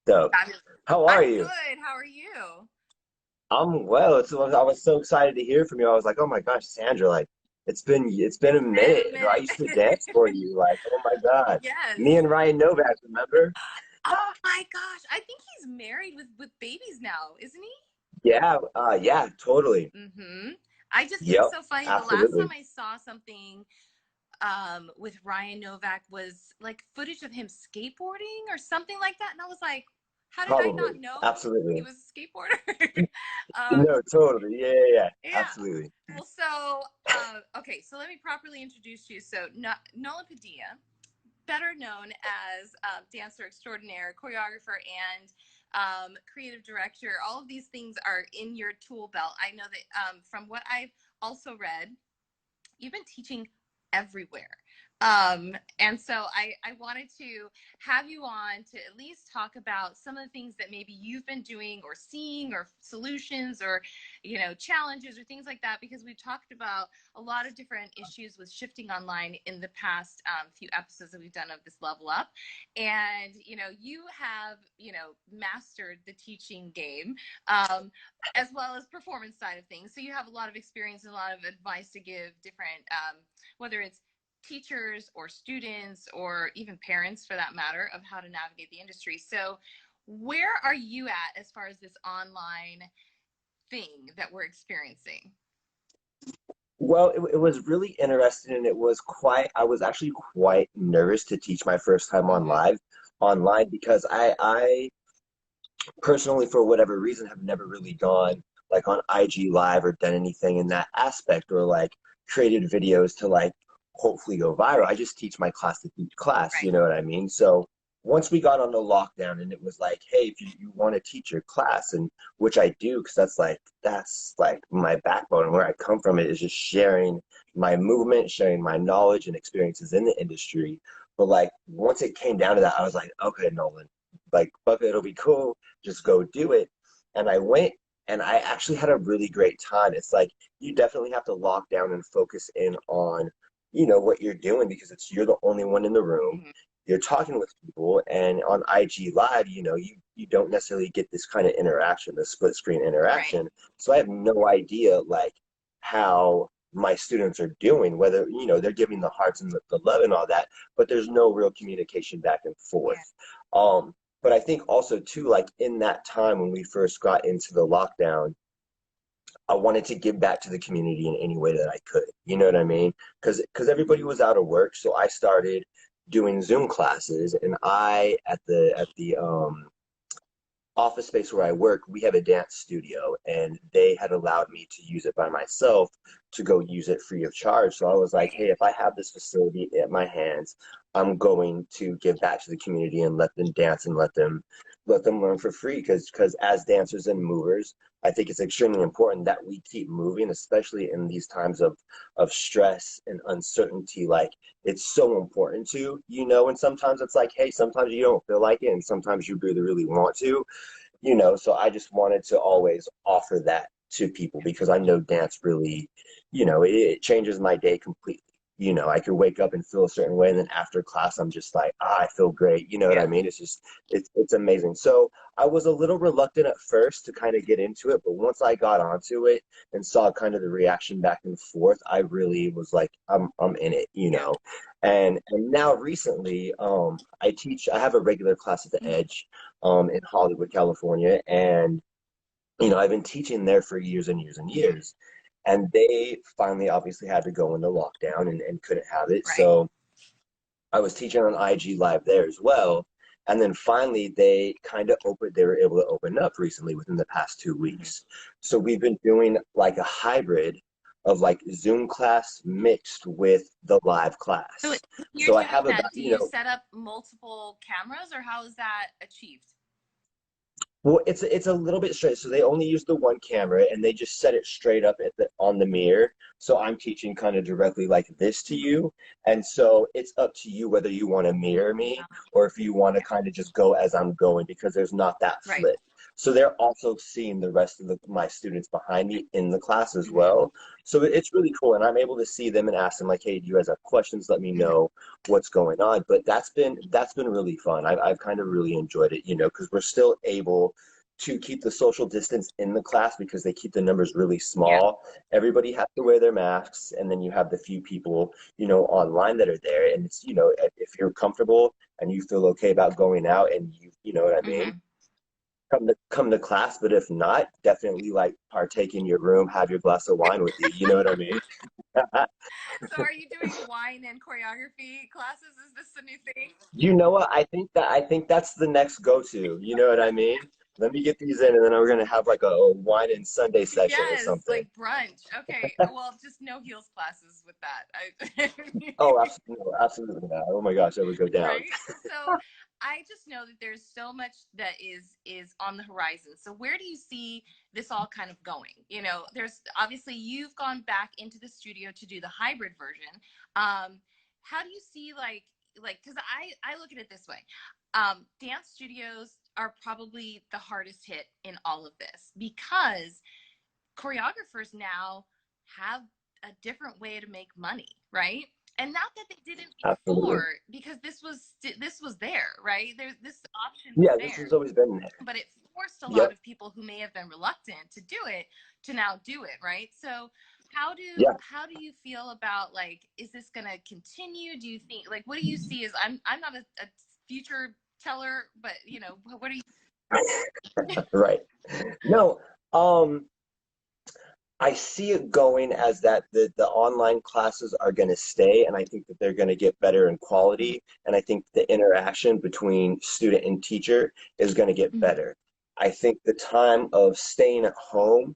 So, Fabulous. how are I'm you? good. How are you? I'm well. I was so excited to hear from you. I was like, oh my gosh, Sandra, like it's been a It's been a minute. I used to minute. dance for you. Like, oh my God. Me Yes. and Ryan Novak, remember? Oh my gosh. I think he's married with babies now, isn't he? Yeah, totally. I just it's Yep, so funny. The last time absolutely. I saw something with Ryan Novak was like footage of him skateboarding or something like that. And I was like, how did I not Probably. know he Absolutely. was a skateboarder? um, No, totally. Yeah. yeah. Absolutely. Well, so okay, so let me properly introduce you. So Nolan Padilla, better known as dancer extraordinaire, choreographer, and creative director. All of these things are in your tool belt. I know that from what I've also read, you've been teaching everywhere. And so I wanted to have you on to at least talk about some of the things that maybe you've been doing or seeing or solutions or, challenges or things like that, because we've talked about a lot of different issues with shifting online in the past few episodes that we've done of this level up. And, you have, mastered the teaching game. As well as performance side of things. So you have a lot of experience and a lot of advice to give different, whether it's teachers or students or even parents for that matter, of how to navigate the industry. So where are you at as far as this online thing that we're experiencing? Well, it was really interesting and I was actually quite nervous to teach my first time Mm-hmm. online because I personally, for whatever reason, have never really gone like on IG Live or done anything in that aspect or like created videos to like hopefully go viral. I just teach my class to teach class, you Right. know what I mean? So once we got on the lockdown and it was like, hey, if you want to teach your class, and which I do, because that's like my backbone and where I come from, it is just sharing my movement, sharing my knowledge and experiences in the industry. But like once it came down to that, I was like, okay, Nolan, like fuck it, it'll be cool, just go do it. And I went and I actually had a really great time. It's like you definitely have to lock down and focus in on, what you're doing because you're the only one in the room. Mm-hmm. You're talking with people, and on IG Live, you don't necessarily get this kind of interaction, the split screen Right. interaction. So I have no idea like how my students are doing, whether they're giving the hearts and the love and all that, but there's no real communication back and Yeah. forth. Um, but I think also too, like in that time when we first got into the lockdown, I wanted to give back to the community in any way that I could. You know what I mean? Because everybody was out of work, so I started doing Zoom classes, and I at the office space where I work, we have a dance studio, and they had allowed me to use it by myself to go use it free of charge. So I was like, Right. hey, if I have this facility at my hands, I'm going to give back to the community and let them dance and let them learn for free. Because as dancers and movers, I think it's extremely important that we keep moving, especially in these times of stress and uncertainty. Like it's so important to. And sometimes it's like, hey, sometimes you don't feel like it, and sometimes you really, really want to. So I just wanted to always offer that to people because I know dance really, it changes my day completely. I could wake up and feel a certain way, and then after class, I'm just like, I feel great. You know what Yeah. I mean? It's amazing. So I was a little reluctant at first to kind of get into it, but once I got onto it and saw kind of the reaction back and forth, I really was like, I'm in it. Yeah. And now recently, I have a regular class at the Mm-hmm. Edge in Hollywood, California. And, I've been teaching there for years and years and Mm-hmm. years. And they finally obviously had to go into lockdown and couldn't have it. Right. So I was teaching on IG Live there as well. And then finally they were able to open up recently within the past two Mm-hmm. weeks. So we've been doing like a hybrid of like Zoom class mixed with the live So class. when you're So I doing have about, that, do you set up multiple cameras or how is that achieved? well, it's a little bit straight. So they only use the one camera and they just set it straight up on the mirror. So I'm teaching kind of directly like this to Mm-hmm. you. And so it's up to you whether you want to mirror me or if you want to Yeah. kind of just go as I'm going because there's not that Right. flip. So they're also seeing the rest of my students behind me in the class as Mm-hmm. well. So it's really cool. And I'm able to see them and ask them like, hey, do you guys have questions? Let me Mm-hmm. know what's going on. But that's been really fun. I've kind of really enjoyed it, because we're still able to keep the social distance in the class because they keep the numbers really Yeah. small. Everybody has to wear their masks, and then you have the few people, online that are there. And it's, if you're comfortable and you feel okay about going out and you know what I mean, Mm-hmm. come to class. But if not, definitely like partake in your room, have your glass of wine with you. You know what I mean? So are you doing wine and choreography classes? Is this a new thing? You know what? I think that's the next go-to. You know what I mean? Let me get these in, and then we're gonna have like a wine and Sunday session or Yes, something. like brunch. Okay. Well, just no heels classes with that. Oh, absolutely, absolutely not. Oh my gosh, that would go down. Right? So I just know that there's so much that is on the horizon. So where do you see this all kind of going? There's obviously you've gone back into the studio to do the hybrid version. How do you see like because I look at it this way. Dance studios are probably the hardest hit in all of this because choreographers now have a different way to make money, right? And not that they didn't Absolutely. before, because this was there, right? This option was Yeah, this there, has always been there. but it forced a lot Yep. of people who may have been reluctant to do it to now do it, right? So how do Yeah. how do you feel about like is this going to continue? Do you think like what do you see as I'm not a future teller, but what are you? Right. No, I see it going as that the online classes are going to stay, and I think that they're going to get better in quality, and I think the interaction between student and teacher is going to get Mhm. better. I think the time of staying at home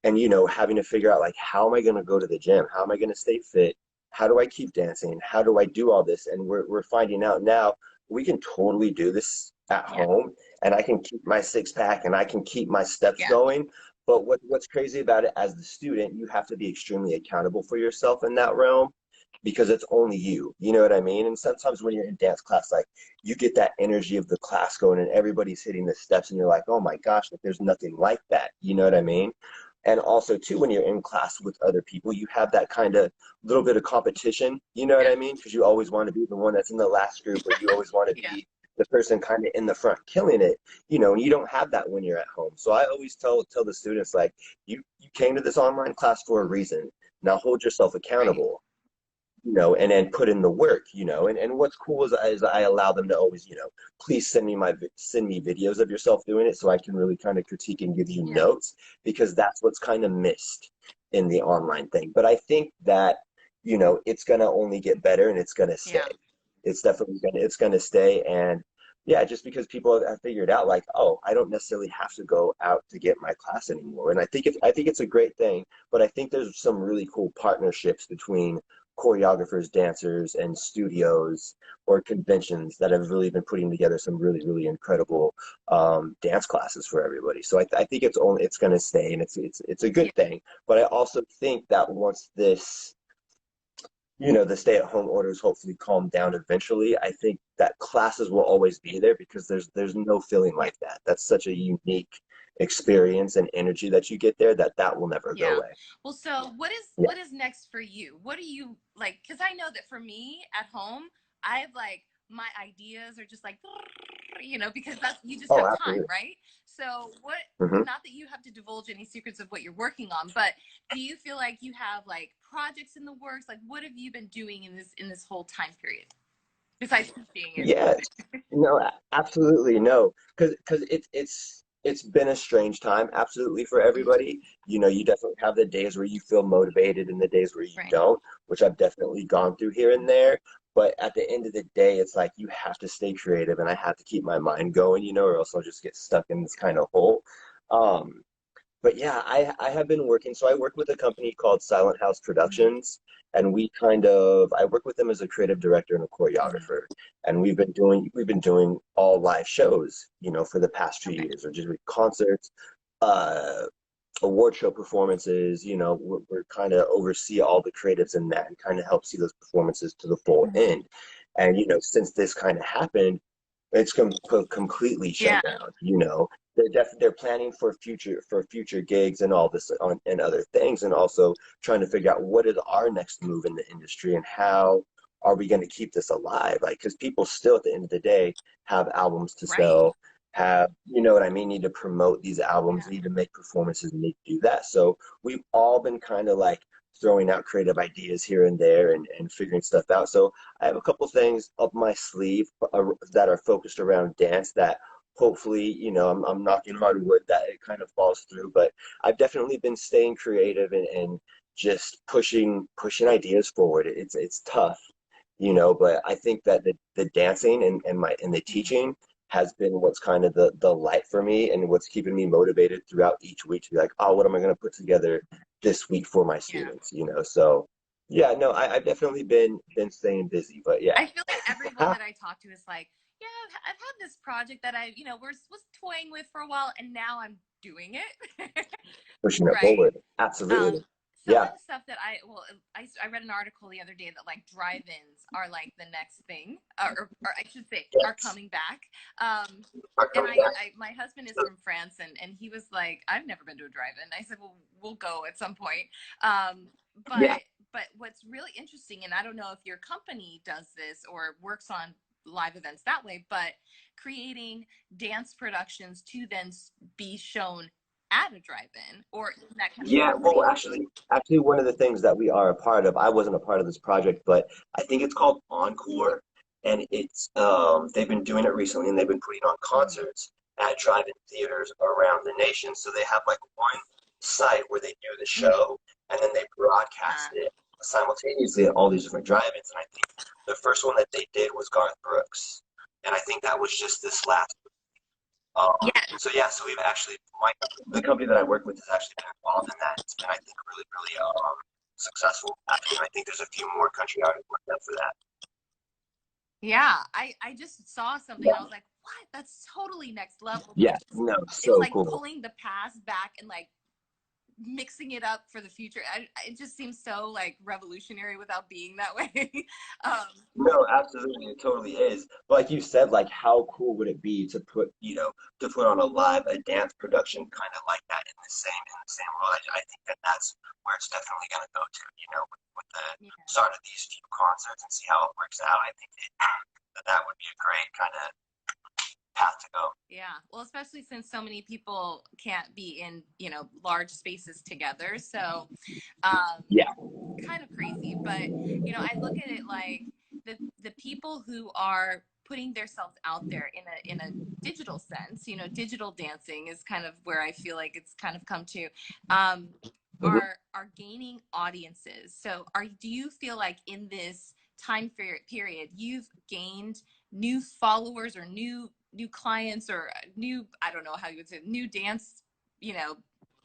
and having to figure out like how am I going to go to the gym? How am I going to stay fit? How do I keep dancing? How do I do all this? And we're finding out now we can totally do this at Yeah, home, and I can keep my six pack and I can keep my steps yeah, going. But what's crazy about it, as the student, you have to be extremely accountable for yourself in that realm because it's only you. You know what I mean? And sometimes when you're in dance class, like you get that energy of the class going and everybody's hitting the steps and you're like, oh my gosh, like there's nothing like that. You know what I mean? And also too, when you're in class with other people, you have that kind of little bit of competition. You know what yeah, I mean? Because you always want to be the one that's in the last group, or you always want to yeah, be the person kind of in the front killing it. And you don't have that when you're at home. So I always tell the students like, you came to this online class for a reason. Now hold yourself right. accountable, and then put in the work, and what's cool is I allow them to always, please send me videos of yourself doing it so I can really kind of critique and give you Yeah, notes, because that's what's kind of missed in the online thing. But I think that, it's going to only get better and it's going to yeah, stay. It's going to stay. And yeah, just because people have figured out like, oh, I don't necessarily have to go out to get my class anymore. And I think it's a great thing, but I think there's some really cool partnerships between choreographers, dancers, and studios or conventions that have really been putting together some really, really incredible dance classes for everybody. So I think it's going to stay, and it's a yeah, good thing. But I also think that once this, the stay-at-home orders hopefully calm down eventually, I think that classes will always be there because there's no feeling yeah. like that. That's such a unique experience and energy that you get there that will never go Yeah. away. Well, so what is Yeah. what is next for you? What do you like? Because I know that for me at home, I have like my ideas are just like, because that's you just Oh, have time, absolutely. right? So what? Hmm. Not that you have to divulge any secrets of what you're working on, but do you feel like you have like projects in the works? Like, what have you been doing in this whole time period besides teaching and Yeah, no, absolutely no, because it's been a strange time, absolutely, for everybody. You definitely have the days where you feel motivated and the days where you right? don't, which I've definitely gone through here and there. But at the end of the day, it's like you have to stay creative, and I have to keep my mind going, or else I'll just get stuck in this kind of hole. Um, but yeah, I have been working. So I work with a company called Silent House Mm-hmm. Productions, and I work with them as a creative director and a Mm-hmm. choreographer. And we've been doing all live shows, for the past few Okay. years, or just with concerts, uh, award show performances. We're kind of oversee all the creatives in that and kind of help see those performances to the full Mm-hmm. end. And since this kind of happened, it's completely shut Yeah. down. they're planning for future gigs and all this and other things, and also trying to figure out what is our next move in the industry and how are we going to keep this alive, like because people still at the end of the day have albums to Right. sell, have, you know what I mean, need to promote these albums, Yeah. need to make performances, need to do that. So we've all been kind of like throwing out creative ideas here and there and figuring stuff out. So I have a couple things up my sleeve that are focused around dance that hopefully, I'm knocking hard wood that it kind of falls through. But I've definitely been staying creative and just pushing ideas forward. It's tough, but I think that the dancing and the Mhm. teaching has been what's kind of the light for me and what's keeping me motivated throughout each week to be like, oh, what am I going to put together this week for my Yeah. students. So yeah, no, I've definitely been staying busy, but yeah. I feel like everyone that I talk to is like, yeah, I've had this project that I, was toying with for a while, and now I'm doing it. Pushing it Right. forward. Absolutely. Some of Yeah. the stuff that I read an article the other day that like drive-ins are like the next thing, or I should say, are Yes. coming back. Are And coming back. my husband is from France, and he was like, I've never been to a drive-in. I said, well, we'll go at some point. Um, Yeah. but what's really interesting, and I don't know if your company does this or works on live events that way, but creating dance productions to then be shown at a drive-in or in that kind of Yeah, well, capacity. actually, one of the things that we are a part of, I wasn't a part of this project, but I think it's called Encore, and they've been doing it recently, and they've been putting on Mm-hmm. concerts at drive-in theaters around the nation. So they have like one site where they do the Mm-hmm. show, and then they broadcast it simultaneously at all these different drive-ins. And I think the first one that they did was Garth Brooks, and I think that was just this last. Yeah. So yeah, so we've actually, the company that I work with has actually been involved in that. It's been, I think, really, really successful. Actually, and I think there's a few more country artists lined up for that. Yeah, I just saw something. I was like, what? That's totally next level Yeah, because no, it's so like cool. pulling the past back and like mixing it up for the future. It just seems so like revolutionary without being that way. um, No, absolutely, it totally is. But like you said, like how cool would it be to put on a dance production kind of like that in the same world? I think that that's where it's definitely going to go to, with the yeah. start of these few concerts and see how it works out. I think that would be a great kind of path to go. Yeah. Well, especially since so many people can't be in, large spaces together. So, um, Yeah. kind of crazy, but I look at it like the people who are putting themselves out there in a digital sense, digital dancing is kind of where I feel like it's kind of come to, um, Mhm. are gaining audiences. So do you feel like in this time period you've gained new followers or new clients or new, I don't know how you would say, new dance, you know,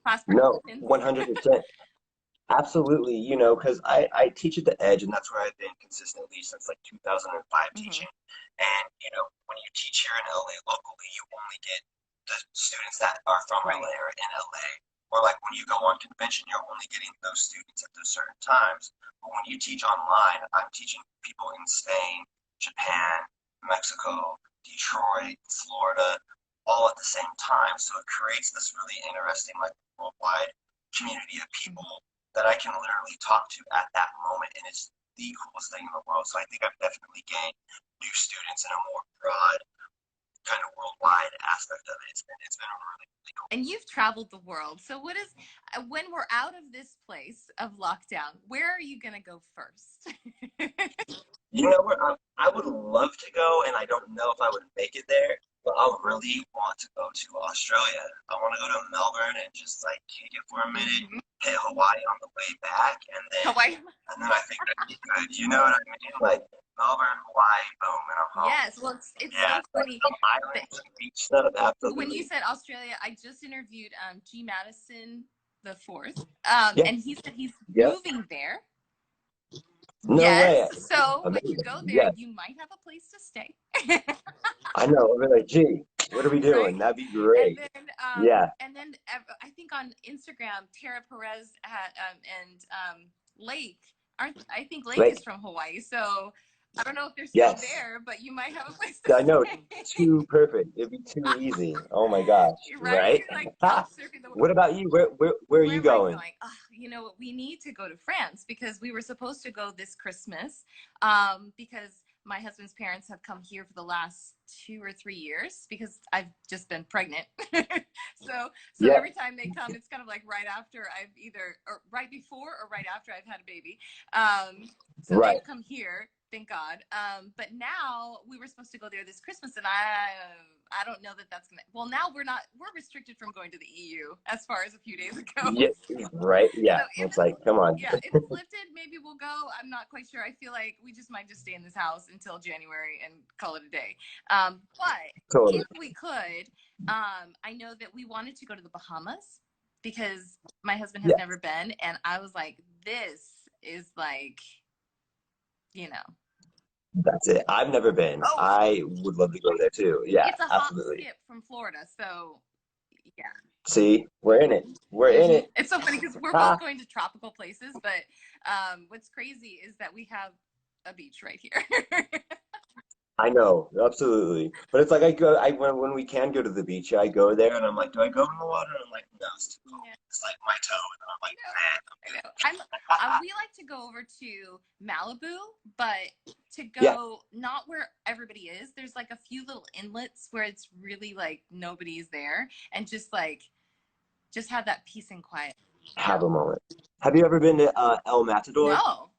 class No, participants? 100%. Absolutely, because I teach at the Edge, and that's where I've been consistently since like 2005 Mm-hmm. teaching. And, when you teach here in LA locally, you only get the students that are from Right. LA or in LA. Or like when you go on convention, you're only getting those students at those certain times. But when you teach online, I'm teaching people in Spain, Japan, Mexico, Detroit, Florida, all at the same time. So it creates this really interesting, like worldwide community of Mm-hmm. people that I can literally talk to at that moment, and it's the coolest thing in the world. So I think I've definitely gained new students in a more broad, kind of worldwide aspect of it. It's been really, really cool. And you've traveled the world. So when we're out of this place of lockdown, where are you going to go first? You know what? I would love to go, and I don't know if I would make it there, but I really want to go to Australia. I want to go to Melbourne and just like kick it for a minute, Mhm. hit Hawaii on the way back, and then Hawaii. and then I think that'd be good. You know what I mean? Like Melbourne, Hawaii, boom, and I'm home. Yes. Well, it's Yeah, so funny some that islands, some beach stuff, when you absolutely. said Australia, I just interviewed G. Madison the fourth, Yeah, and he said he's yeah. moving there. No Yes. way. So when you go Amazing. there, Yeah, you might have a place to stay. I know. I'll be like, gee, what are we Right. doing? That'd be And great. then, Yeah, I think on Instagram, Tara Perez and Lake aren't. I think Lake is like, from Hawaii. So I don't know if they're still Yes. there, but you might have a place to I know. stay. Too perfect. It'd be too easy. Oh my gosh. Right? Right? Like couch surfing the What about you? Where are where you am I going? going? Oh, you know what? We need to go to France because we were supposed to go this Christmas because my husband's parents have come here for the last 2 or 3 years because I've just been pregnant. So Yeah. every time they come, it's kind of like right after I've either or right before or right after I've had a baby. So Right. they've come here, thank God. But now we were supposed to go there this Christmas, and I don't know that that's gonna. Well, now we're restricted from going to the EU as far as a few days ago. Yeah. Right. So Yeah. if It's like, come on. yeah, if it's lifted, maybe we'll go. I'm not quite sure. I feel like we just might just stay in this house until January and call it a day. But Totally. if we could, I know that we wanted to go to the Bahamas because my husband has Yeah. never been, and I was like, this is like, you know, That's it. I've never been. oh, I would love to go there too. Yeah, it's a hop absolutely. skip from Florida, so yeah. See, we're in it. We're in it. It's so funny because we're both Ah, going to tropical places, but what's crazy is that we have a beach right here. I know, absolutely. But it's like when we can go to the beach, I go there and I'm like, do I go in the water? And I'm like, no, it's too cold. Yeah, It's like my toe. And I'm like, I know. We like to go over to Malibu, but to yeah, go not where everybody is. There's like a few little inlets where it's really like nobody's there, and just have that peace and quiet. have a moment. Have you ever been to El Matador? No.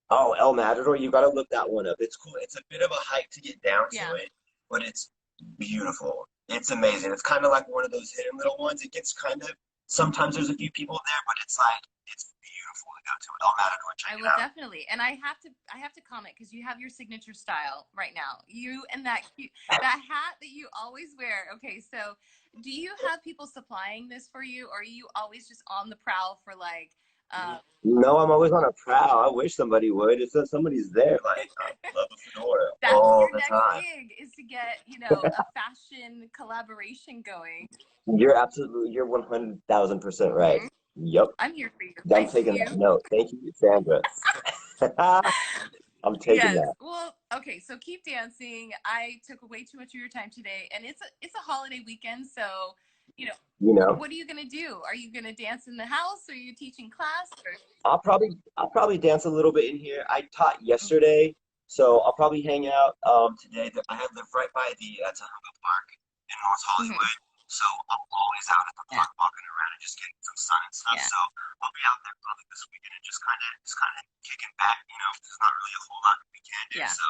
Oh, El Matador, you got to look that one up. It's cool. It's a bit of a hike to get down to Yeah. it, but it's beautiful. It's amazing. It's kind of like one of those hidden little ones. It gets kind of, sometimes there's a few people there, but it's like, it's beautiful to go to. El Matador, I check it will out. definitely, and I have to comment because you have your signature style right now. You and that hat that you always wear. Okay, so do you have people supplying this for you, or are you always just on the prowl for like? No, I'm always on a prowl. I wish somebody would. It says somebody's there. Like, I love a fedora That's all your the next time. gig is to get a fashion collaboration going. You're 100,000% right. Mhm. Yep. I'm here for you. I I'm see taking that you. note. Thank you, Sandra. I'm taking Yes. that. Well, okay. So keep dancing. I took way too much of your time today, and it's a holiday weekend, so you know You know, what are you gonna do? Are you gonna dance in the house? Are you teaching class? Or... I'll probably dance a little bit in here. I taught yesterday, so I'll probably hang out today. I live right by the Tahoe Park in North Mhm. Hollywood, so I'm always out at the Yeah. park walking around and just getting some sun and stuff. Yeah. So I'll be out there probably this weekend and just kind of kicking back. There's not really a whole lot we can do. Yeah. So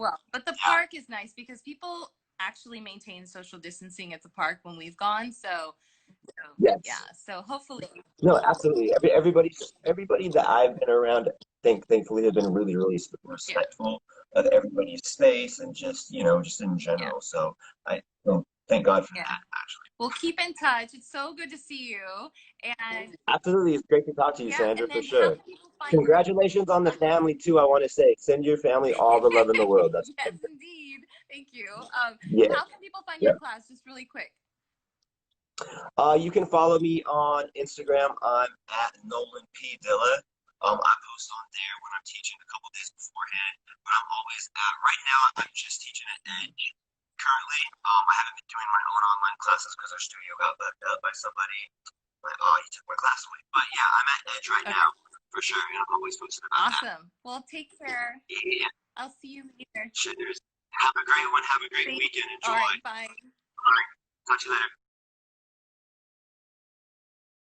Well, but the yeah, park is nice because people actually maintain social distancing at the park when we've gone. So yeah. yes. So hopefully, No, absolutely. Everybody that I've been around, thankfully, have been really, really yeah, respectful of everybody's space and just in yeah, general. So well, thank God for yeah. that, actually. We'll keep in touch. It's so good to see you. And Absolutely, it's great to talk to you, yeah, Sandra, and for then how sure. can people find your Congratulations on the family too. I want to say, send your family all the love in the world. That's yes, indeed. Thank you. yeah. How can people find your Yep. class? Just really quick. You can follow me on Instagram. I'm at Nolan Padilla. I post on there when I'm teaching a couple days beforehand, but I'm always right now I'm just teaching at Edge currently. I haven't been doing my own online classes because our studio got left out by somebody. Like, oh, you took my class away. But yeah, I'm at Edge right Okay. now for sure, and I'm always posting about that. Awesome. Well, take care. Yeah, I'll see you later. cheers. Have a great one. Have a great Thank weekend. All Enjoy. right. Bye. All right. Talk to you later.